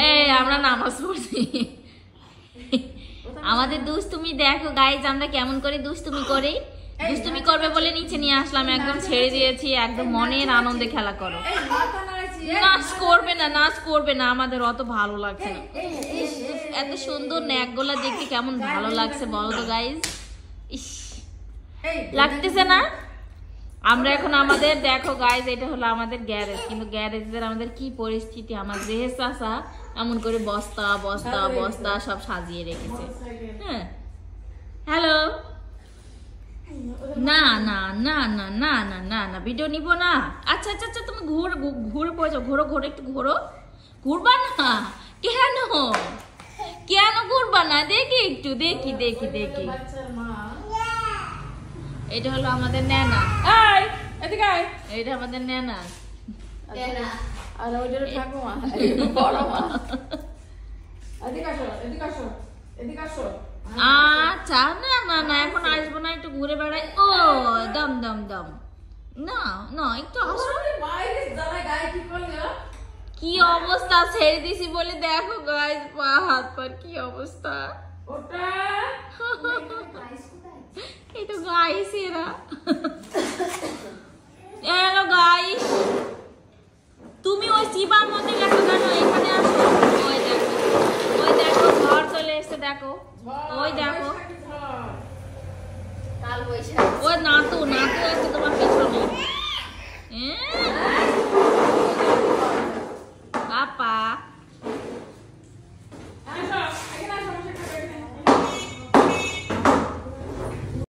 এই আমরা নামাজ পড়ছি। আমাদের দুষ্টুমি দেখো গাইজ, আমরা কেমন করে দুষ্টুমি করি। দুষ্টুমি করবে বলে নিচে নিয়ে আসলাম, একদম ছেড়ে দিয়েছি, একদম মনের আনন্দে খেলা করো। নাচ করবে না, নাচ করবে না, আমাদের অত ভালো লাগছে না। এত সুন্দর ন্যাকগুলা দেখতে কেমন ভালো লাগছে বলো তো গাইজ। ইস, লাগতেছে না? আমরা এখন আমাদের দেখো গাইজ, এটা হলো আমাদের গ্যারেজ, কিন্তু গ্যারেজের আমাদের কি পরিস্থিতি। আমার জেহেজ চাচা এমন করে বস্তা বস্তা বস্তা সব সাজিয়ে রেখেছে। হ্যাঁ, হ্যালো, না না না না না না না না, ভিডিও নিব না। আচ্ছা আচ্ছা আচ্ছা, তুমি ঘুরে পড়েছো, ঘোরো ঘোরো, একটু ঘোরো। ঘুরবা না কেন? কেন ঘুরবা না? দেখি একটু, দেখি দেখি দেখি। এটা হলো আমাদের নেনা। এটা আমাদের নেনা। আচ্ছা, না না না, এখন আসবো না, একটু ঘুরে বেড়াই। ও দম দম দম, না না, একটু আসো। কি অবস্থা, ছেড়ে দিছি বলে দেখো গাইস, পা হাত পার কি অবস্থা। এই তো গাইস এরা।